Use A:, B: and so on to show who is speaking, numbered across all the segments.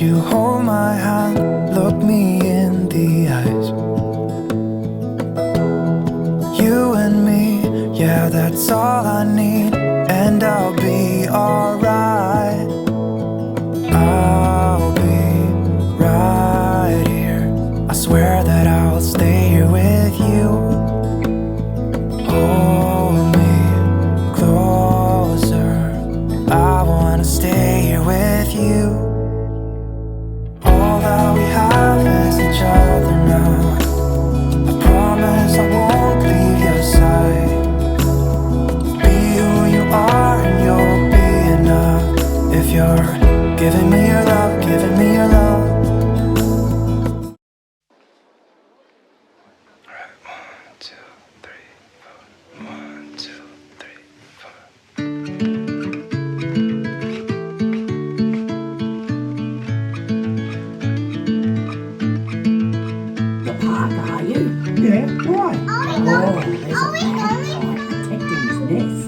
A: you hold my hand, look me in the eyes. You and me, yeah, that's all I need, and I'll be alright. I'll be right here. I swear that I'll stay here with you. Hold me closer. I wanna stay here with you. All that we have is each other now. I promise I won't leave your side. Be who you are and you'll be enough. If you're giving me your love, giving me your love. Alright, 1, 2, 3, 4. 1, 2, 3, 4.
B: The park, are you?
C: Yeah, why?
B: Oh, there's a magpie protecting his nest.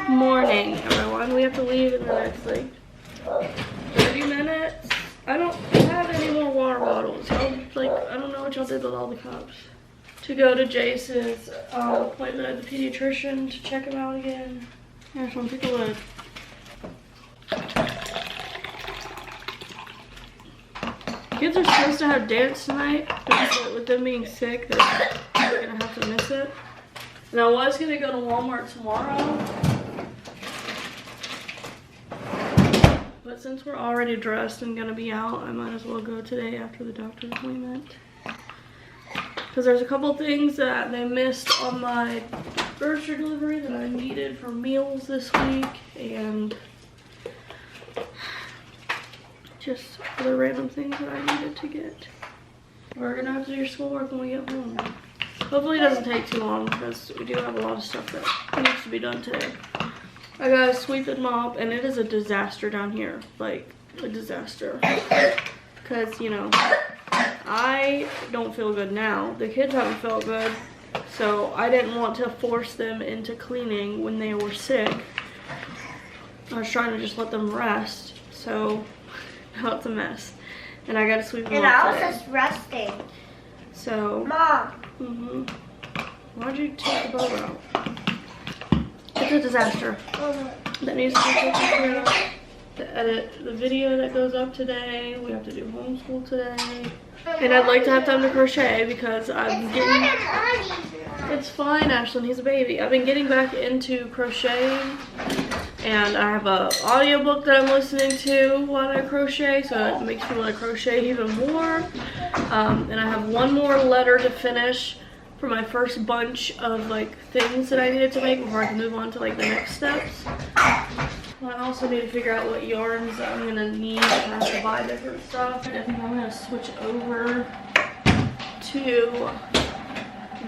D: Morning, everyone. We have to leave in the next like 30 minutes. I don't have any more water bottles. I don't know what y'all did with all the cups. To go to Jace's appointment at the pediatrician to check him out again. Here, so take a look. Kids are supposed to have dance tonight, but with them being sick, they're gonna have to miss it. And I was gonna go to Walmart tomorrow. But since we're already dressed and gonna be out, I might as well go today after the doctor's appointment. Because there's a couple things that they missed on my grocery delivery that I needed for meals this week. And just other random things that I needed to get. We're gonna have to do your schoolwork when we get home. Hopefully it doesn't take too long because we do have a lot of stuff that needs to be done today. I gotta sweep and mop, and it is a disaster down here, like a disaster. Because, you know, I don't feel good now. The kids haven't felt good, so I didn't want to force them into cleaning when they were sick. I was trying to just let them rest, so now it's a mess. And I gotta sweep and mop
E: I was
D: today.
E: just resting.
D: So,
E: Mom.
D: Why'd you take the boat out? It's a disaster. That needs to be taken care of. To edit the video that goes up today. We have to do homeschool today. And I'd like to have time to crochet because I'm getting... It's fine, Ashlyn. He's a baby. I've been getting back into crocheting. And I have a audiobook that I'm listening to while I crochet, so it makes me want to crochet even more. And I have one more letter to finish for my first bunch of like things that I needed to make before I can move on to like the next steps. I also need to figure out what yarns I'm gonna need. I have to buy different stuff. I think I'm gonna switch over to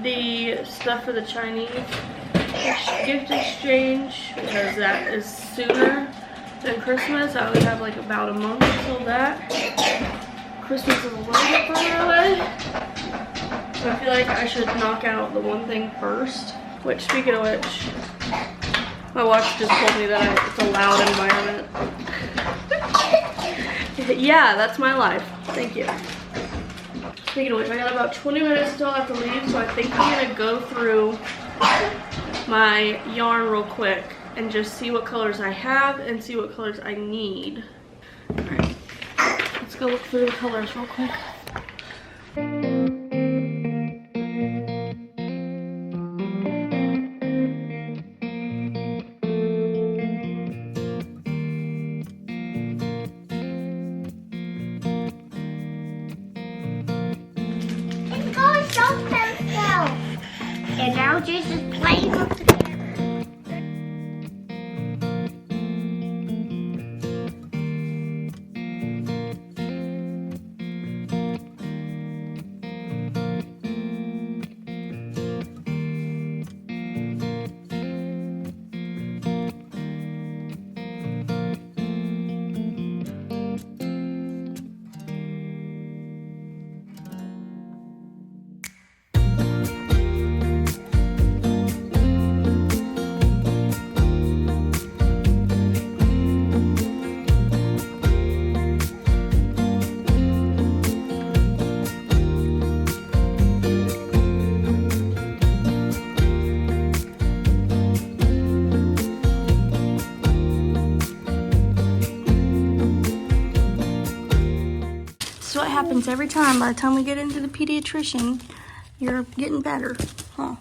D: the stuff for the Chinese gift exchange because that is sooner than Christmas. I only have like about a month until that. Christmas is a little bit further away. So I feel like I should knock out the one thing first. Which, speaking of which, my watch just told me that it's a loud environment. Yeah, that's my life. Thank you. Speaking of which, I got about 20 minutes until I have to leave, so I think I'm gonna go through my yarn real quick and just see what colors I have and see what colors I need. Alright, let's go look through the colors real quick.
E: Jace is playing with the camera.
D: So what happens every time? By the time we get into the pediatrician, you're getting better, huh?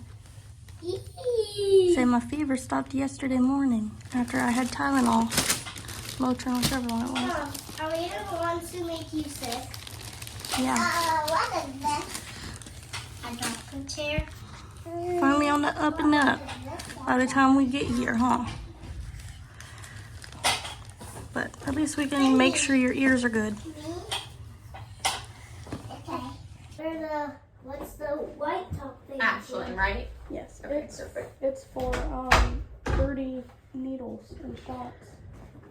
D: Say my fever stopped yesterday morning after I had Tylenol, Motrin, whichever one it was.
E: Are we the ones who make you sick?
D: Yeah.
E: What is this? A doctor chair?
D: Finally on the up and up by the time we get here, huh? But at least we can make sure your ears are good.
E: Okay. What's the white top thing?
C: Ashland, right?
D: Yes,
C: Okay, perfect.
D: it's for 30 needles and shots.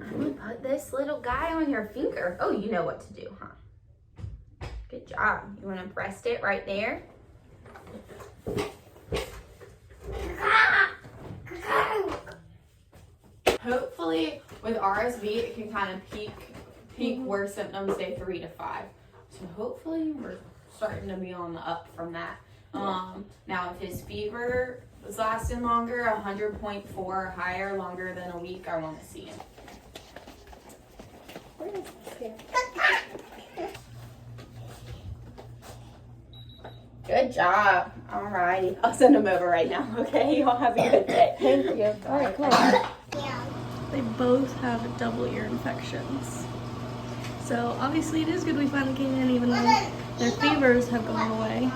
C: I'm gonna put this little guy on your finger. Oh, you know what to do, huh? Good job. You wanna rest it right there? Hopefully with RSV it can kind of peak where symptoms say 3 to 5. So hopefully we're starting to be on the up from that. Now if his fever is lasting longer, 100.4 or higher, longer than a week, I want to see him. Good job. Alrighty. I'll send him over right now, okay? Y'all have a good day.
D: Thank you. All right, come on.
E: Yeah.
D: They both have double ear infections. So obviously it is good we finally came in, even though their fevers have gone away,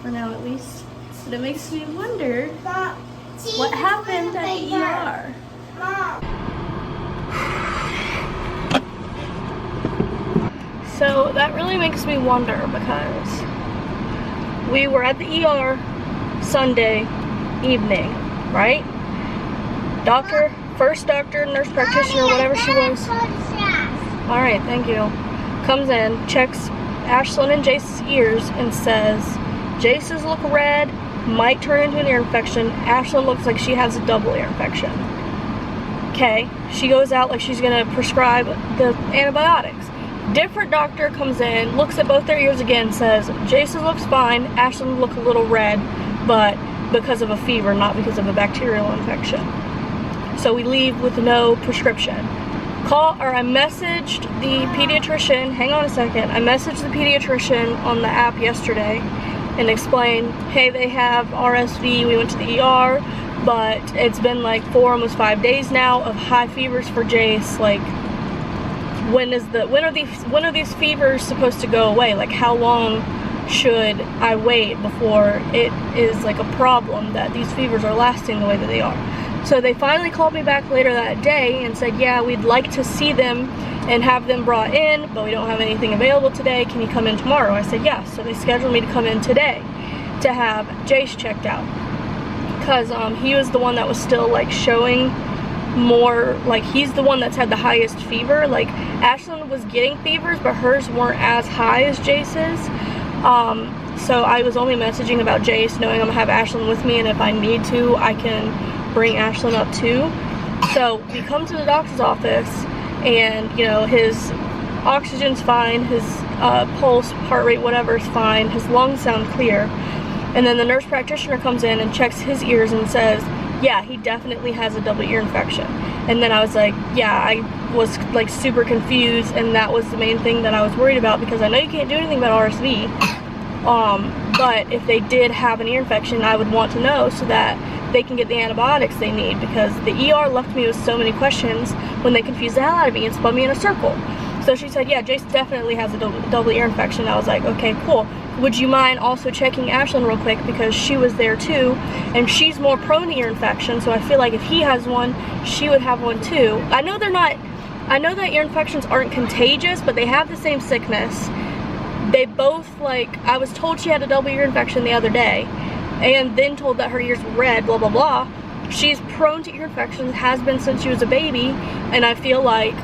D: for now at least. But it makes me wonder what happened at the ER. So that really makes me wonder because we were at the ER Sunday evening, right? First doctor, nurse practitioner, whatever she was. All right, thank you. Comes in, checks Ashlyn and Jace's ears and says, Jace's look red, might turn into an ear infection. Ashlyn looks like she has a double ear infection. Okay, she goes out like she's gonna prescribe the antibiotics. Different doctor comes in, looks at both their ears again, says, Jace's looks fine, Ashlyn look a little red, but because of a fever, not because of a bacterial infection. So we leave with no prescription. I messaged the pediatrician, hang on a second, I messaged the pediatrician on the app yesterday and explained, hey, they have RSV, we went to the ER, but it's been like 4, almost 5 days now of high fevers for Jace. Like, when are these fevers supposed to go away? Like, how long should I wait before it is like a problem that these fevers are lasting the way that they are? So they finally called me back later that day and said, yeah, we'd like to see them and have them brought in, but we don't have anything available today. Can you come in tomorrow? I said, yes. So they scheduled me to come in today to have Jace checked out. Because he was the one that was still like showing more, like he's the one that's had the highest fever. Like Ashlyn was getting fevers, but hers weren't as high as Jace's. So I was only messaging about Jace, knowing I'm gonna have Ashlyn with me, and if I need to, I can bring Ashlyn up too. So we come to the doctor's office, and you know, his oxygen's fine, his pulse, heart rate, whatever is fine, his lungs sound clear. And then the nurse practitioner comes in and checks his ears and says, yeah, he definitely has a double ear infection. And then I was like, yeah, I was like super confused, and that was the main thing that I was worried about, because I know you can't do anything about RSV. But if they did have an ear infection, I would want to know so that they can get the antibiotics they need, because the ER left me with so many questions when they confused the hell out of me and spun me in a circle. So she said, yeah, Jace definitely has a double ear infection. I was like, okay, cool. Would you mind also checking Ashlyn real quick, because she was there too, and she's more prone to ear infection, so I feel like if he has one, she would have one too. I know that ear infections aren't contagious, but they have the same sickness. They both, like, I was told she had a double ear infection the other day, and then told that her ears were red, blah, blah, blah. She's prone to ear infections, has been since she was a baby, and I feel like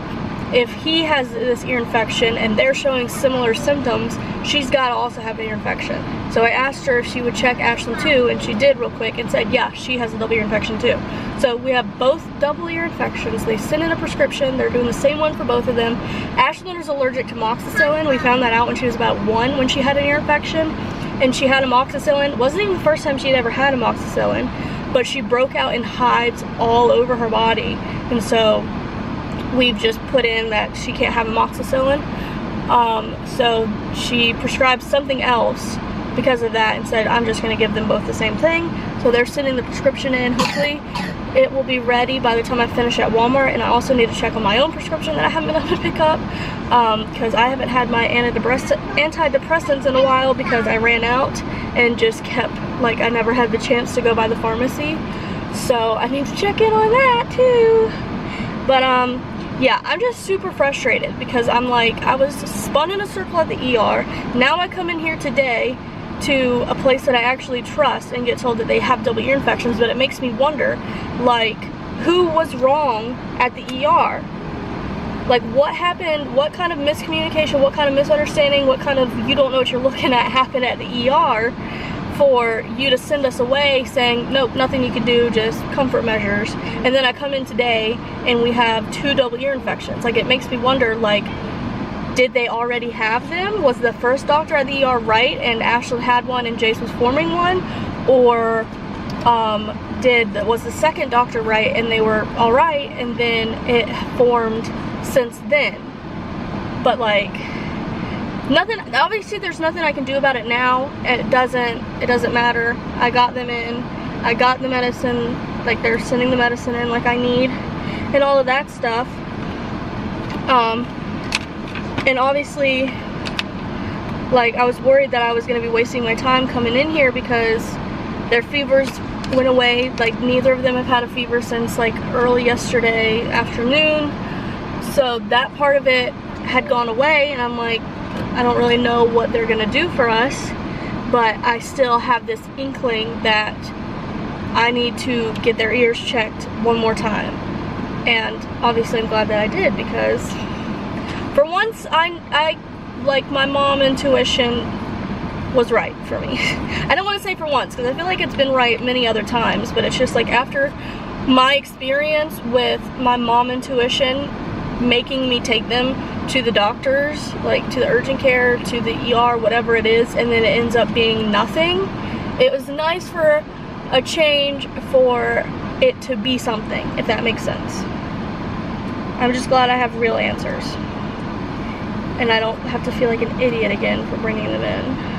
D: if he has this ear infection and they're showing similar symptoms, she's got to also have an ear infection. So I asked her if she would check Ashlyn too, and she did real quick and said, yeah, she has a double ear infection too. So we have both double ear infections. They sent in a prescription. They're doing the same one for both of them. Ashlyn is allergic to amoxicillin. We found that out when she was about 1 when she had an ear infection, and she had amoxicillin. It wasn't even the first time she'd ever had amoxicillin, but she broke out in hives all over her body, and so we've just put in that she can't have amoxicillin. So she prescribed something else because of that and said, I'm just going to give them both the same thing. So they're sending the prescription in. Hopefully it will be ready by the time I finish at Walmart. And I also need to check on my own prescription that I haven't been able to pick up, because I haven't had my antidepressants in a while because I ran out and just kept, like, I never had the chance to go by the pharmacy. So I need to check in on that too. But yeah, I'm just super frustrated because I'm like, I was spun in a circle at the ER. Now I come in here today to a place that I actually trust and get told that they have double ear infections, but it makes me wonder, like, who was wrong at the ER? Like, what happened? What kind of miscommunication, what kind of misunderstanding, what kind of you don't know what you're looking at happened at the ER for you to send us away saying, nope, nothing you can do, just comfort measures. And then I come in today and we have 2 double ear infections. Like, it makes me wonder, like, did they already have them? Was the first doctor at the ER right and Ashlyn had one and Jace was forming one? Or was the second doctor right and they were all right and then it formed since then? But, like, nothing, obviously there's nothing I can do about it now, and it doesn't matter. I got them in, I got the medicine, like, they're sending the medicine in like I need, and all of that stuff. And obviously, like, I was worried that I was going to be wasting my time coming in here because their fevers went away. Like, neither of them have had a fever since, like, early yesterday afternoon. So that part of it had gone away, and I'm like, I don't really know what they're gonna do for us, but I still have this inkling that I need to get their ears checked one more time. And obviously I'm glad that I did, because for once I like, my mom intuition was right for me. I don't want to say for once, because I feel like it's been right many other times, but it's just like, after my experience with my mom intuition making me take them to the doctors, like to the urgent care, to the ER, whatever it is, and then it ends up being nothing. It was nice for a change for it to be something, if that makes sense. I'm just glad I have real answers, and I don't have to feel like an idiot again for bringing them in.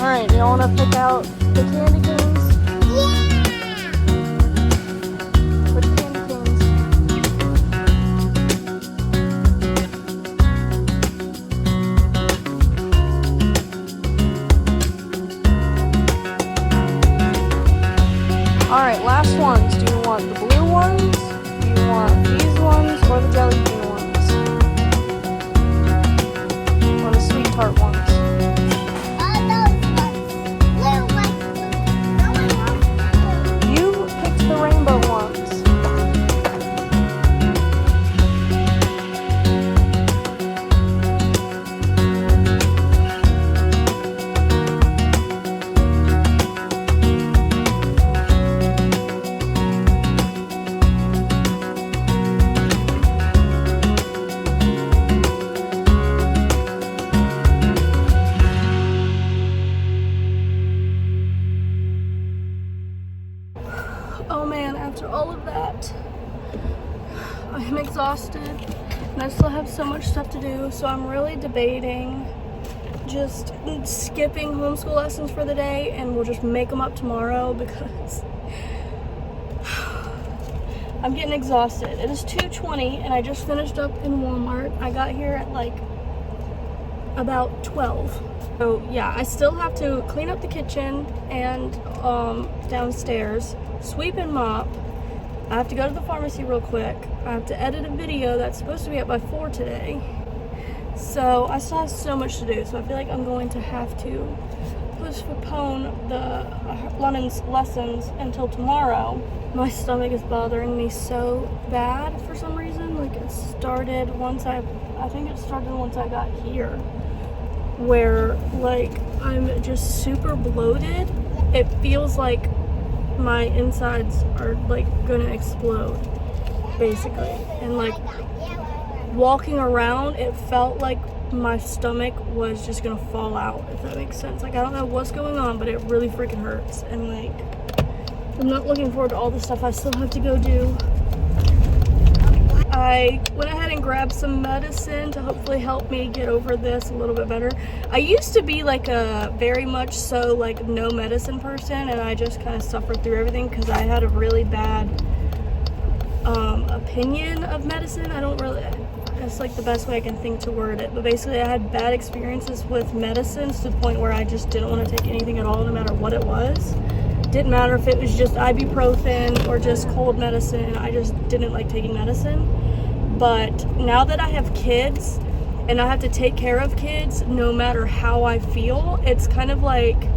D: Alright, do y'all want to pick out the candy canes? Which candy canes? Alright, last ones. Do you want the blue ones? Do you want these ones or the jelly bean ones? Or the sweet tart ones? You picked the rainbow ones. Oh man, after all of that, I am exhausted and I still have so much stuff to do, so I'm really debating just skipping homeschool lessons for the day and we'll just make them up tomorrow because I'm getting exhausted. It is 2:20 and I just finished up in Walmart. I got here at like about 12. So yeah, I still have to clean up the kitchen and downstairs, sweep and mop. I have to go to the pharmacy real quick. I have to edit a video that's supposed to be up by 4 today. So I still have so much to do, so I feel like I'm going to have to postpone the London's lessons until tomorrow. My stomach is bothering me so bad for some reason. Like it started once I think it started once I got here, where like I'm just super bloated. It feels like my insides are like gonna explode basically, and like walking around it felt like my stomach was just gonna fall out, if that makes sense. Like I don't know what's going on, but it really freaking hurts, and like I'm not looking forward to all the stuff I still have to go do. I went ahead and grabbed some medicine to hopefully help me get over this a little bit better. I used to be like a very much so like no medicine person, and I just kind of suffered through everything because I had a really bad opinion of medicine. I don't really, that's like the best way I can think to word it, but basically I had bad experiences with medicines to the point where I just didn't want to take anything at all, no matter what it was. Didn't matter if it was just ibuprofen or just cold medicine. I just didn't like taking medicine. But now that I have kids and I have to take care of kids no matter how I feel, it's kind of like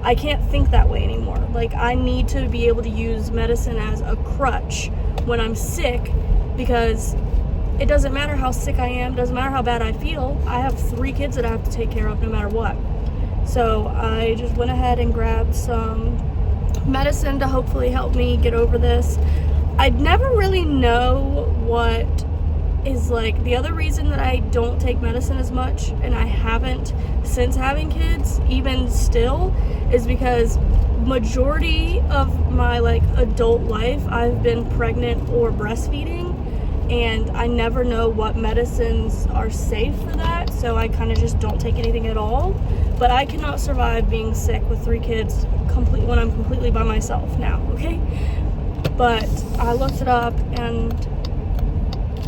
D: I can't think that way anymore. Like I need to be able to use medicine as a crutch when I'm sick, because it doesn't matter how sick I am, doesn't matter how bad I feel. I have 3 kids that I have to take care of no matter what. So I just went ahead and grabbed some medicine to hopefully help me get over this. I'd never really know what is like the other reason that I don't take medicine as much, and I haven't since having kids even still, is because majority of my like adult life I've been pregnant or breastfeeding, and I never know what medicines are safe for that, so I kind of just don't take anything at all. But I cannot survive being sick with 3 kids when I'm completely by myself now, okay? But I looked it up and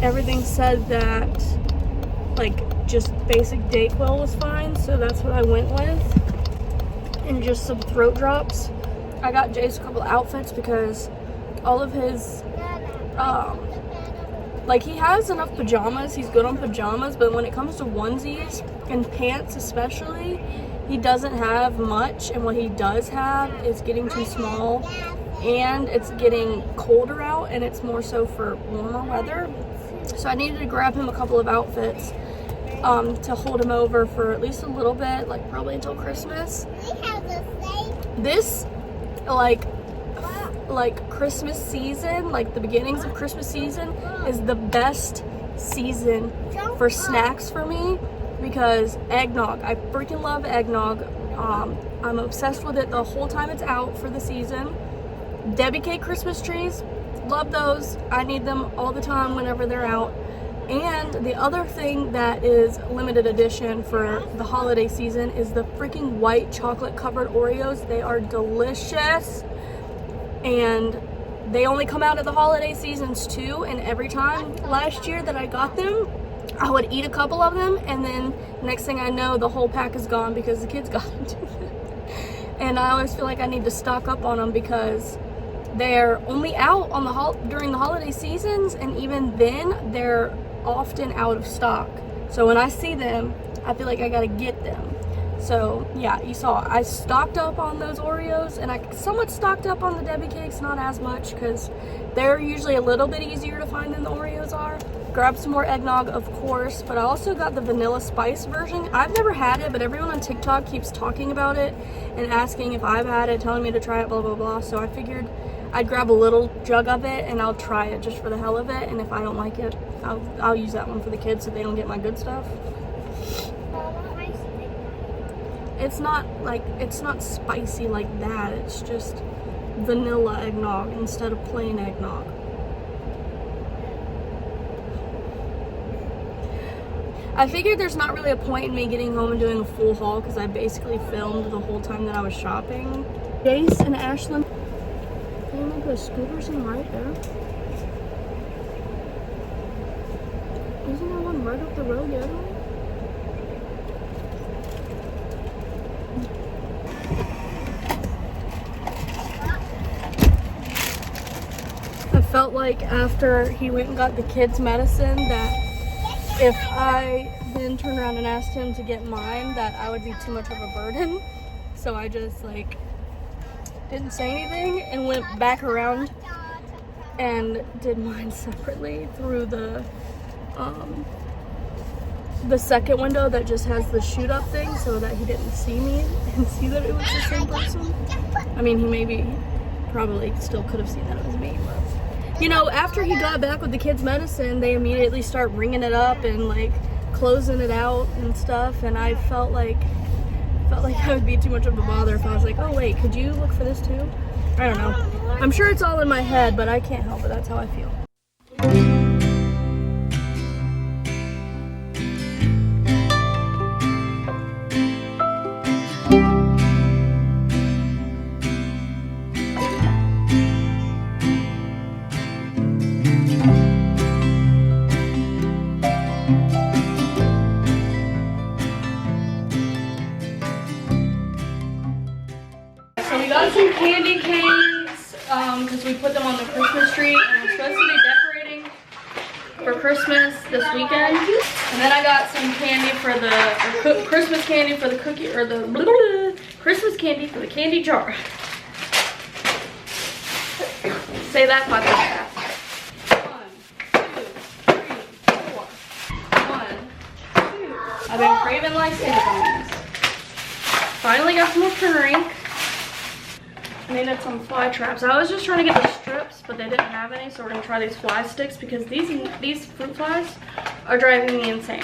D: everything said that like just basic Dayquil was fine, so that's what I went with, and just some throat drops. I got Jace a couple outfits because all of his like he has enough pajamas, he's good on pajamas, but when it comes to onesies and pants especially, he doesn't have much, and what he does have is getting too small, and it's getting colder out, and it's more so for warmer weather. So I needed to grab him a couple of outfits to hold him over for at least a little bit, like probably until Christmas. This like Christmas season, like the beginnings of Christmas season, is the best season for snacks for me, because eggnog, I freaking love eggnog. I'm obsessed with it the whole time it's out for the season. Debbie cake Christmas trees, love those. I need them all the time whenever they're out. And the other thing that is limited edition for the holiday season is the freaking white chocolate covered Oreos. They are delicious, and they only come out at the holiday seasons too. And every time last year that I got them, I would eat a couple of them, and then next thing I know, the whole pack is gone because the kids got them too. And I always feel like I need to stock up on them because they're only out on during the holiday seasons, and even then they're often out of stock. So when I see them, I feel like I gotta get them. So yeah, you saw I stocked up on those Oreos, and I somewhat stocked up on the Debbie cakes, not as much because they're usually a little bit easier to find than the Oreos are. Grabbed some more eggnog, of course, but I also got the vanilla spice version. I've never had it, but everyone on TikTok keeps talking about it and asking if I've had it, telling me to try it, blah blah blah. So I figured I'd grab a little jug of it and I'll try it just for the hell of it, and if I don't like it, I'll use that one for the kids so they don't get my good stuff. It's not spicy like that. It's just vanilla eggnog instead of plain eggnog. I figured there's not really a point in me getting home and doing a full haul because I basically filmed the whole time that I was shopping. Jace and Ashlyn. Can you put scooters in right there? Isn't there one right up the road the other way? I felt like after he went and got the kids' medicine that if I then turned around and asked him to get mine, that I would be too much of a burden. So I just like didn't say anything and went back around and did mine separately through the second window that just has the shoot up thing, so that he didn't see me and see that it was the same person. I mean, he probably still could have seen that it was me, but you know, after he got back with the kids' medicine, they immediately start ringing it up and like closing it out and stuff, and I felt like I would be too much of a bother if I was like, oh wait, could you look for this too? I don't know. I'm sure it's all in my head, but I can't help it. That's how I feel. Some candy canes because we put them on the Christmas tree, and we're supposed to be decorating for Christmas this weekend. And then I got some candy for the Christmas candy for the cookie, or the Christmas candy for the candy jar. Say that 5 times fast. 1, 2, 3, 4. 1, 2. I've been craving like cinnamons. Finally got some more turmeric. I needed some fly traps. I was just trying to get the strips, but they didn't have any, so we're gonna try these fly sticks because these fruit flies are driving me insane.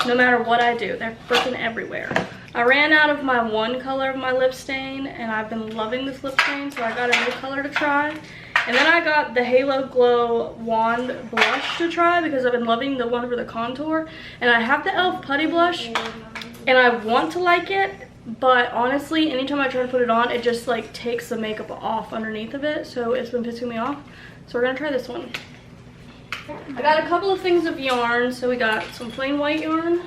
D: No matter what I do, they're freaking everywhere. I ran out of my one color of my lip stain, and I've been loving this lip stain, so I got a new color to try. And then I got the Halo Glow Wand blush to try because I've been loving the one for the contour. And I have the e.l.f. Putty Blush, and I want to like it, but honestly, anytime I try to put it on, it just like takes the makeup off underneath of it, so it's been pissing me off. So we're gonna try this one. I got a couple of things of yarn. So we got some plain white yarn.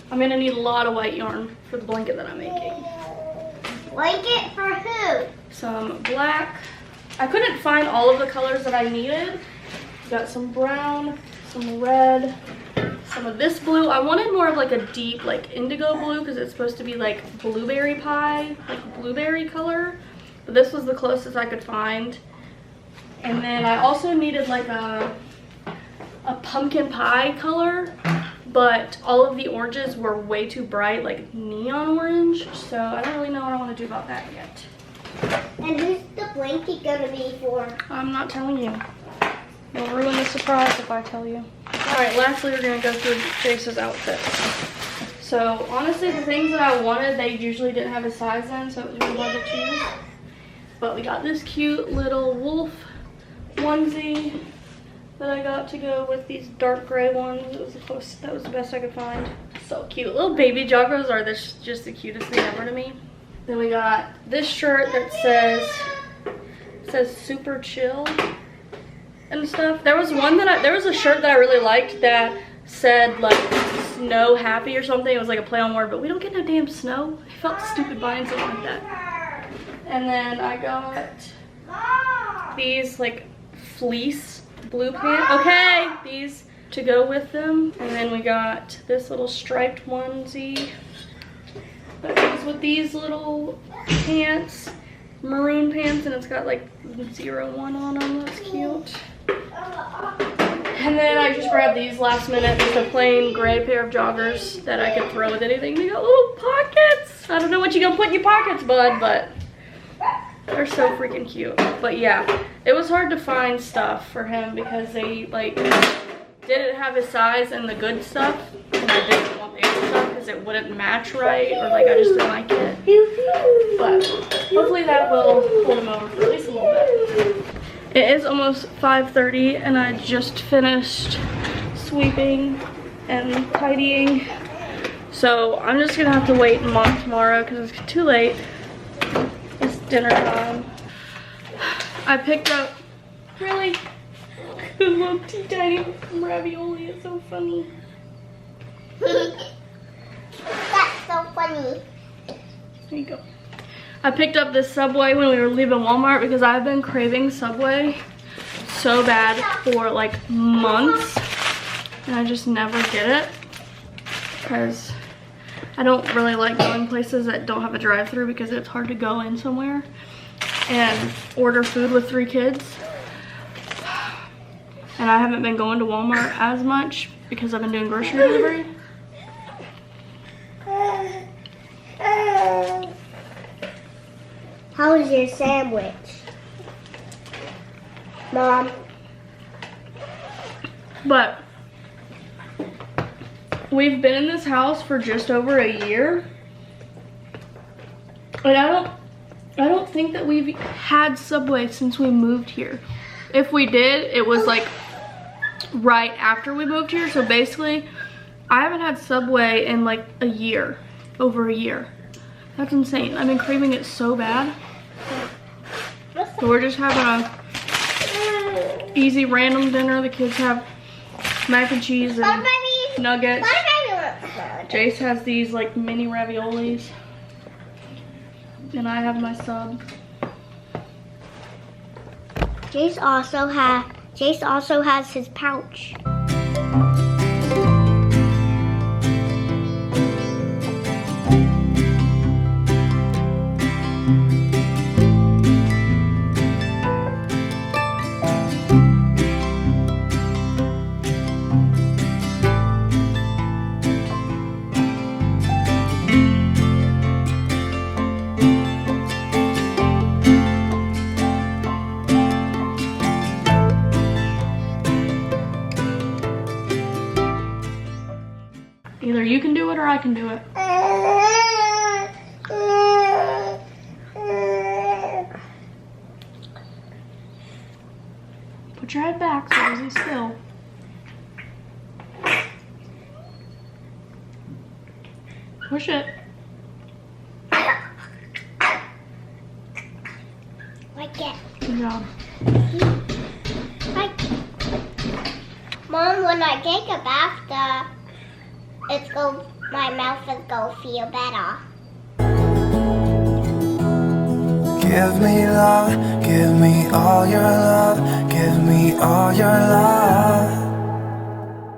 D: I'm gonna need a lot of white yarn for the blanket that I'm making.
E: Blanket for who?
D: Some black. I couldn't find all of the colors that I needed. Got some brown, some red, some of this blue. I wanted more of like a deep like indigo blue because it's supposed to be like blueberry pie, like blueberry color, but this was the closest I could find. And then I also needed like a pumpkin pie color, but all of the oranges were way too bright, like neon orange, so I don't really know what I want to do about that yet.
E: And who's the blanket gonna be for?
D: I'm not telling you. You'll ruin the surprise if I tell you. Alright, lastly we're going to go through Jace's outfit. So, honestly, the things that I wanted, they usually didn't have a size in, so it was really hard to choose. But we got this cute little wolf onesie that I got to go with these dark gray ones. It was the close, that was the best I could find. So cute. Little baby joggers are just the cutest thing ever to me. Then we got this shirt that says super chill and stuff. There was a shirt that I really liked that said like snow happy or something. It was like a play on word, but we don't get no damn snow. I felt stupid buying something like that. And then I got these like fleece blue pants. Okay, these to go with them. And then we got this little striped onesie that goes with these little pants, maroon pants, and it's got like 01 on them. That's cute. And then I just grabbed these last minute, just a plain gray pair of joggers that I could throw with anything. They got little pockets. I don't know what you're gonna put in your pockets, bud, but they're so freaking cute. But yeah, it was hard to find stuff for him because they like didn't have his size and the good stuff, and I didn't want the other stuff because it wouldn't match right, or like I just didn't like it. But hopefully that will hold him over for at least a little bit. It is almost 5:30 and I just finished sweeping and tidying. So I'm just gonna have to wait and mop tomorrow because it's too late. It's dinner time. I picked up, really? I love tea tiny ravioli, it's so funny.
E: That's so funny.
D: There you go. I picked up this Subway when we were leaving Walmart because I've been craving Subway so bad for like months and I just never get it because I don't really like going places that don't have a drive-thru because it's hard to go in somewhere and order food with 3 kids. And I haven't been going to Walmart as much because I've been doing grocery delivery.
E: How was your sandwich, Mom?
D: But we've been in this house for just over a year. And I don't think that we've had Subway since we moved here. If we did, it was like right after we moved here. So basically, I haven't had Subway in like a year, over a year. That's insane. I've been craving it so bad. So we're just having a easy random dinner. The kids have mac and cheese and nuggets. Jace has these like mini raviolis. And I have my sub.
E: Jace also has his pouch.
D: Either you can do it or I can do it. Put your head back so he's still. Push it.
E: Like it.
D: Good job.
E: Like. Mom, when I take a bath, my mouth is gonna feel better.
A: Give me love, give me all your love, give me all your love.